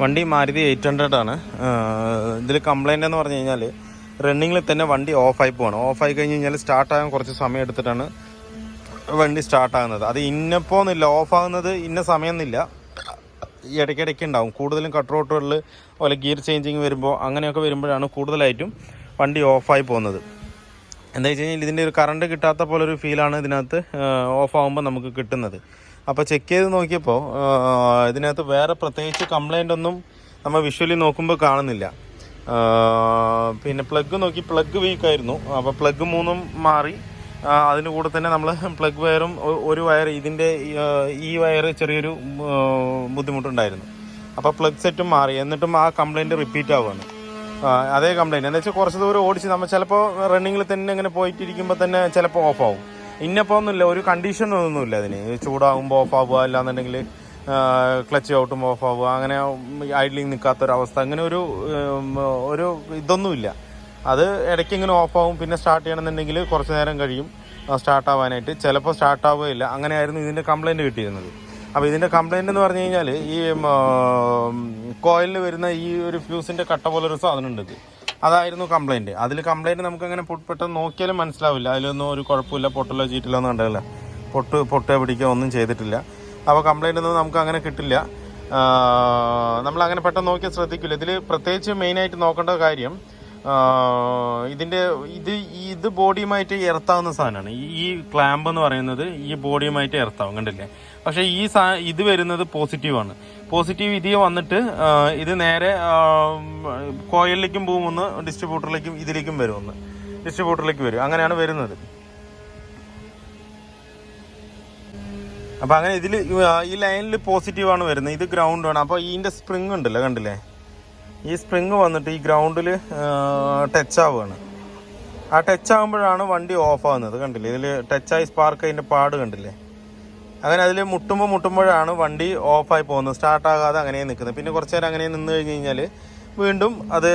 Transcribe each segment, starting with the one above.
വണ്ടി മാരുതി 800 ആണ്. ഇതിൽ കംപ്ലൈൻ്റ് എന്ന് പറഞ്ഞു കഴിഞ്ഞാൽ റണ്ണിങ്ങിൽ തന്നെ വണ്ടി ഓഫായി പോവാണ്. ഓഫായി കഴിഞ്ഞ് കഴിഞ്ഞാൽ സ്റ്റാർട്ടാകാൻ കുറച്ച് സമയം എടുത്തിട്ടാണ് വണ്ടി സ്റ്റാർട്ടാകുന്നത്. അത് ഇന്നപ്പോന്നില്ല, ഓഫാകുന്നത് ഇന്ന സമയം എന്നില്ല, ഇടയ്ക്കിടയ്ക്ക് ഉണ്ടാവും. കൂടുതലും കട്ട് റോട്ടുകളിൽ അതുപോലെ ഗിയർ ചേഞ്ചിങ് വരുമ്പോൾ അങ്ങനെയൊക്കെ വരുമ്പോഴാണ് കൂടുതലായിട്ടും വണ്ടി ഓഫായി പോകുന്നത്. എന്താ വെച്ച് കഴിഞ്ഞാൽ ഇതിൻ്റെ ഒരു കറണ്ട് കിട്ടാത്ത പോലൊരു ഫീലാണ് ഇതിനകത്ത് ഓഫാകുമ്പോൾ നമുക്ക് കിട്ടുന്നത്. അപ്പോൾ ചെക്ക് ചെയ്ത് നോക്കിയപ്പോൾ ഇതിനകത്ത് വേറെ പ്രത്യേകിച്ച് കംപ്ലൈൻ്റ് ഒന്നും നമ്മൾ വിഷ്വലി നോക്കുമ്പോൾ കാണുന്നില്ല. പിന്നെ പ്ലഗ് നോക്കി, പ്ലഗ് വീക്കായിരുന്നു. അപ്പോൾ പ്ലഗ് 3 മാറി. അതിന് കൂടെ തന്നെ നമ്മൾ പ്ലഗ് വയറും ഒരു വയർ, ഇതിൻ്റെ ഈ വയർ ചെറിയൊരു ബുദ്ധിമുട്ടുണ്ടായിരുന്നു. അപ്പോൾ പ്ലഗ് സെറ്റും മാറി. എന്നിട്ടും ആ കംപ്ലൈൻറ്റ് റിപ്പീറ്റ് ആവുകയാണ്. അതേ കംപ്ലൈൻറ്റ് എന്താ വെച്ചാൽ കുറച്ച് ദൂരം ഓടിച്ച് നമ്മൾ ചിലപ്പോൾ റണ്ണിങ്ങിൽ തന്നെ ഇങ്ങനെ പോയിട്ടിരിക്കുമ്പോൾ തന്നെ ചിലപ്പോൾ ഓഫാവും. ഇന്നപ്പോൾ ഒന്നുമില്ല, ഒരു കണ്ടീഷനൊന്നുമില്ല അതിന്. ചൂടാകുമ്പോൾ ഓഫാവുക, അല്ലാന്നുണ്ടെങ്കിൽ ക്ലച്ച് ഔട്ടുമ്പോൾ ഓഫാവുക, അങ്ങനെ ഐഡ്ലിങ് നിൽക്കാത്തൊരവസ്ഥ, അങ്ങനെ ഒരു ഇതൊന്നുമില്ല. അത് ഇടയ്ക്ക് ഇങ്ങനെ ഓഫാവും. പിന്നെ സ്റ്റാർട്ട് ചെയ്യണമെന്നുണ്ടെങ്കിൽ കുറച്ച് നേരം കഴിയും സ്റ്റാർട്ടാവാനായിട്ട്. ചിലപ്പോൾ സ്റ്റാർട്ടാവുകയില്ല. അങ്ങനെയായിരുന്നു ഇതിൻ്റെ കംപ്ലൈൻറ്റ് കിട്ടിയിരുന്നത്. അപ്പോൾ ഇതിൻ്റെ കംപ്ലൈൻറ്റ് എന്ന് പറഞ്ഞു കഴിഞ്ഞാൽ ഈ കോയിലിൽ വരുന്ന ഈ ഒരു ഫ്യൂസിൻ്റെ കട്ട പോലൊരു സാധനം ഉണ്ട്. അതായിരുന്നു കംപ്ലൈൻറ്റ്. അതിൽ കംപ്ലൈൻറ്റ് നമുക്കങ്ങനെ പെട്ടെന്ന് നോക്കിയാലും മനസ്സിലാവില്ല. അതിലൊന്നും ഒരു കുഴപ്പമില്ല, പൊട്ടലോ ചീറ്റിലോ ഒന്നും കണ്ടില്ല, പൊട്ടുക പിടിക്കുക ഒന്നും ചെയ്തിട്ടില്ല. അപ്പോൾ കംപ്ലൈൻ്റ് ഒന്നും നമുക്ക് അങ്ങനെ കിട്ടില്ല. നമ്മളങ്ങനെ പെട്ടെന്ന് നോക്കിയാൽ ശ്രദ്ധിക്കില്ല. ഇതിൽ പ്രത്യേകിച്ച് മെയിനായിട്ട് നോക്കേണ്ട കാര്യം ഇത് ബോഡിയുമായിട്ട് എർത്താവുന്ന സാധനമാണ്. ഈ ക്ലാമ്പ് എന്ന് പറയുന്നത് ഈ ബോഡിയുമായിട്ട് എർത്താവും, കണ്ടില്ലേ? പക്ഷേ ഇത് വരുന്നത് പോസിറ്റീവാണ്. പോസിറ്റീവ് ഇതിൽ വന്നിട്ട് ഇത് നേരെ കോയിലിലേക്കും പോകും, ഒന്ന് ഡിസ്ട്രിബ്യൂട്ടറിലേക്കും ഇതിലേക്കും വരും, ഒന്ന് ഡിസ്ട്രിബ്യൂട്ടറിലേക്ക് വരും. അങ്ങനെയാണ് വരുന്നത്. അപ്പോൾ അങ്ങനെ ഇതിൽ ഈ ലൈനിൽ പോസിറ്റീവാണ് വരുന്നത്, ഇത് ഗ്രൗണ്ടാണ്. അപ്പോൾ ഇതിൻ്റെ സ്പ്രിങ് ഉണ്ടല്ലോ, കണ്ടില്ലേ? ഈ സ്പ്രിങ് വന്നിട്ട് ഈ ഗ്രൗണ്ടിൽ ടച്ച് ആവുകയാണ്. ആ ടച്ച് ആകുമ്പോഴാണ് വണ്ടി ഓഫ് ആകുന്നത്, കണ്ടില്ലേ? ഇതിൽ ടച്ചായി സ്പാർക്ക് അതിൻ്റെ പാട് കണ്ടില്ലേ? അങ്ങനെ അതിൽ മുട്ടുമ്പോഴാണ് വണ്ടി ഓഫായി പോകുന്നത്, സ്റ്റാർട്ടാകാതെ അങ്ങനെ നിൽക്കുന്നത്. പിന്നെ കുറച്ച് നേരം അങ്ങനെ നിന്ന് കഴിഞ്ഞ് കഴിഞ്ഞാൽ വീണ്ടും അത്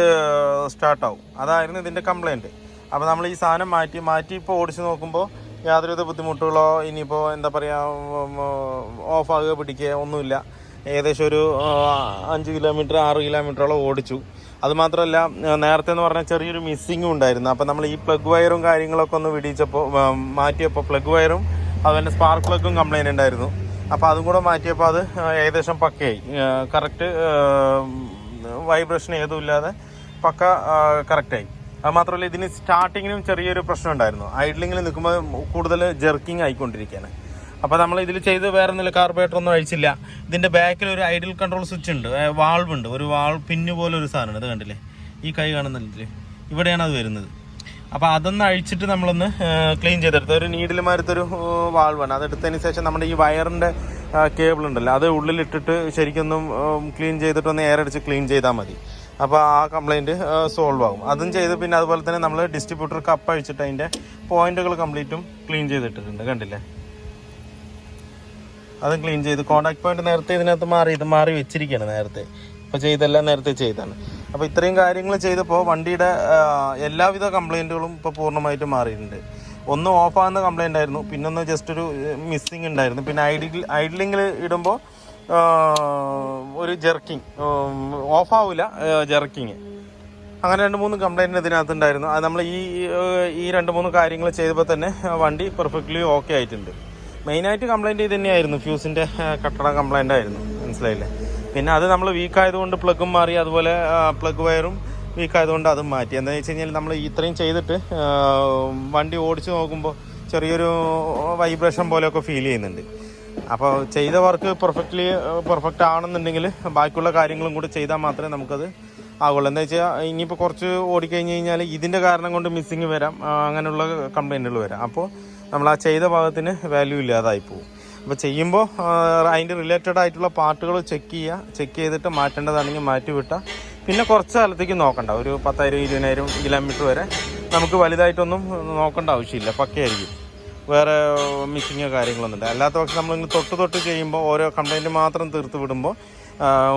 സ്റ്റാർട്ടാവും. അതായിരുന്നു ഇതിൻ്റെ കംപ്ലൈൻറ്റ്. അപ്പോൾ നമ്മൾ ഈ സാധനം മാറ്റി ഇപ്പോൾ ഓടിച്ച് നോക്കുമ്പോൾ യാതൊരുവിധ ബുദ്ധിമുട്ടുകളോ ഇനിയിപ്പോൾ എന്താ പറയുക ഓഫാകുക പിടിക്കുക ഒന്നുമില്ല. ഏകദേശം ഒരു 5 കിലോമീറ്റർ 6 കിലോമീറ്ററോളം ഓടിച്ചു. അതുമാത്രമല്ല, നേരത്തെ എന്ന് പറഞ്ഞാൽ ചെറിയൊരു മിസ്സിങ്ങും ഉണ്ടായിരുന്നു. അപ്പോൾ നമ്മൾ ഈ പ്ലഗ് വയറും കാര്യങ്ങളൊക്കെ ഒന്ന് വിടിയിച്ചപ്പോൾ മാറ്റിയപ്പോൾ പ്ലഗ് വയറും അതുപോലെ സ്പാർക്ക് പ്ലഗും കംപ്ലൈൻറ്റ് ഉണ്ടായിരുന്നു. അപ്പോൾ അതും കൂടെ മാറ്റിയപ്പോൾ അത് ഏകദേശം പക്കയായി. കറക്റ്റ് വൈബ്രേഷൻ ഏതുമില്ലാതെ പക്ക കറക്റ്റായി. അത് മാത്രമല്ല, ഇതിന് സ്റ്റാർട്ടിങ്ങിനും ചെറിയൊരു പ്രശ്നം ഉണ്ടായിരുന്നു. ഐഡ്ലിങ്ങിൽ നിൽക്കുമ്പോൾ കൂടുതൽ ജെർക്കിങ് ആയിക്കൊണ്ടിരിക്കുകയാണ്. അപ്പോൾ നമ്മൾ ഇതിൽ ചെയ്ത് വേറെ എന്തെങ്കിലും കാർബറേറ്റർ ഒന്നും അഴിച്ചില്ല. ഇതിൻ്റെ ബാക്കിൽ ഒരു ഐഡിൽ കൺട്രോൾ സ്വിച്ച് ഉണ്ട്, വാൾവ് ഉണ്ട്, ഒരു പിന്ന് പോലെ ഒരു സാധനം. ഇത് കണ്ടില്ലേ? ഈ കൈ കാണുന്നില്ലേ? ഇവിടെയാണ് അത് വരുന്നത്. അപ്പോൾ അതൊന്ന് അഴിച്ചിട്ട് നമ്മളൊന്ന് ക്ലീൻ ചെയ്തെടുത്ത്, ഒരു നീഡിലുമാരത്തൊരു വാൾവാണ്. അതെടുത്തതിന് ശേഷം നമ്മുടെ ഈ വയറിൻ്റെ കേബിൾ ഉണ്ടല്ലോ, അത് ഉള്ളിലിട്ടിട്ട് ശരിക്കൊന്നും ക്ലീൻ ചെയ്തിട്ടൊന്ന് എയർ അടിച്ച് ക്ലീൻ ചെയ്താൽ മതി. അപ്പോൾ ആ കംപ്ലൈൻറ്റ് സോൾവ് ആകും. അതും ചെയ്ത് പിന്നെ അതുപോലെ തന്നെ നമ്മൾ ഡിസ്ട്രിബ്യൂട്ടർ കപ്പ് അഴിച്ചിട്ട് അതിൻ്റെ പോയിന്റുകൾ കംപ്ലീറ്റും ക്ലീൻ ചെയ്തിട്ടിട്ടുണ്ട്, കണ്ടില്ലേ? അതും ക്ലീൻ ചെയ്ത് കോൺടാക്ട് പോയിന്റ് നേരത്തെ ഇതിനകത്ത് മാറി വെച്ചിരിക്കുകയാണ്. നേരത്തെ ഇപ്പോൾ ചെയ്തെല്ലാം നേരത്തെ ചെയ്താണ്. അപ്പോൾ ഇത്രയും കാര്യങ്ങൾ ചെയ്തപ്പോൾ വണ്ടിയുടെ എല്ലാവിധ കംപ്ലൈൻറ്റുകളും ഇപ്പോൾ പൂർണ്ണമായിട്ടും മാറിയിട്ടുണ്ട്. ഒന്ന് ഓഫാകുന്ന കംപ്ലൈൻ്റ് ആയിരുന്നു, പിന്നൊന്ന് ജസ്റ്റ് ഒരു മിസ്സിങ് ഉണ്ടായിരുന്നു, പിന്നെ ഐഡ്ലിങ്ങിൽ ഇടുമ്പോൾ ഒരു ജെർക്കിങ്, ഓഫാവില്ല, ജെർക്കിങ്, അങ്ങനെ 2-3 കംപ്ലൈൻറ്റ് ഇതിനകത്തുണ്ടായിരുന്നു. അത് നമ്മൾ ഈ 2-3 കാര്യങ്ങൾ ചെയ്തപ്പോൾ തന്നെ വണ്ടി പെർഫെക്റ്റ്ലി ഓക്കെ ആയിട്ടുണ്ട്. മെയിനായിട്ട് കംപ്ലൈൻറ്റ് ഇത് തന്നെയായിരുന്നു, ഫ്യൂസിൻ്റെ കട്ടട കംപ്ലൈൻ്റ് ആയിരുന്നു, മനസ്സിലായില്ലേ? പിന്നെ അത് നമ്മൾ വീക്കായതുകൊണ്ട് പ്ലഗും മാറി, അതുപോലെ പ്ലഗ് വയറും വീക്കായതുകൊണ്ട് അതും മാറ്റി. എന്താണെന്ന് വെച്ച് കഴിഞ്ഞാൽ നമ്മൾ ഇത്രയും ചെയ്തിട്ട് വണ്ടി ഓടിച്ച് നോക്കുമ്പോൾ ചെറിയൊരു വൈബ്രേഷൻ പോലെയൊക്കെ ഫീൽ ചെയ്യുന്നുണ്ട്. അപ്പോൾ ചെയ്ത വർക്ക് പെർഫെക്റ്റ് ആണെന്നുണ്ടെങ്കിൽ ബാക്കിയുള്ള കാര്യങ്ങളും കൂടി ചെയ്താൽ മാത്രമേ നമുക്കത് ആകുള്ളൂ. എന്താ വെച്ചാൽ ഇനിയിപ്പോൾ കുറച്ച് ഓടിക്കഴിഞ്ഞ് കഴിഞ്ഞാൽ ഇതിൻ്റെ കാരണം കൊണ്ട് മിസ്സിങ് വരാം, അങ്ങനെയുള്ള കംപ്ലൈൻറ്റുകൾ വരാം. അപ്പോൾ നമ്മൾ ആ ചെയ്ത ഭാഗത്തിന് വാല്യൂ ഇല്ലാതായി പോകും. അപ്പോൾ ചെയ്യുമ്പോൾ അതിൻ്റെ റിലേറ്റഡ് ആയിട്ടുള്ള പാർട്ടുകൾ ചെക്ക് ചെയ്തിട്ട് മാറ്റേണ്ടതാണെങ്കിൽ മാറ്റി വിട്ടാൽ പിന്നെ കുറച്ച് കാലത്തേക്ക് നോക്കണ്ട. ഒരു 10,000-20,000 കിലോമീറ്റർ വരെ നമുക്ക് വലുതായിട്ടൊന്നും നോക്കേണ്ട ആവശ്യമില്ല, പക്കയായിരിക്കും. വേറെ മിസ്സിങ്ങോ കാര്യങ്ങളൊന്നുമില്ല. അല്ലാത്ത പക്ഷം നമ്മളിങ്ങനെ തൊട്ട് ചെയ്യുമ്പോൾ ഓരോ കംപ്ലൈൻറ്റ് മാത്രം തീർത്ത് വിടുമ്പോൾ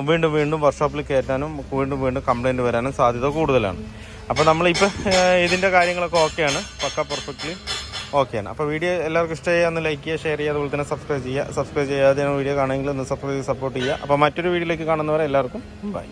വീണ്ടും വർക്ക്ഷോപ്പിൽ കയറ്റാനും വീണ്ടും കംപ്ലൈൻറ്റ് വരാനും സാധ്യത കൂടുതലാണ്. അപ്പോൾ നമ്മളിപ്പോൾ ഇതിൻ്റെ കാര്യങ്ങളൊക്കെ ഓക്കെയാണ്, പക്ക പെർഫെക്റ്റ്ലി ഓക്കെയാണ്. അപ്പോൾ വീഡിയോ എല്ലാവർക്കും ഇഷ്ടമായി ഒന്ന് ലൈക്ക് ചെയ്യുക, ഷെയർ ചെയ്യുക, അതുപോലെ തന്നെ സബ്സ്ക്രൈബ് ചെയ്യാതെ വീഡിയോ കാണുമെങ്കിൽ ഒന്ന് സബ്സ്ക്രൈബ് സപ്പോർട്ട് ചെയ്യുക. അപ്പോൾ മറ്റൊരു വീഡിയോയിലേക്ക് കാണുന്നവരെ എല്ലാവർക്കും ബൈ.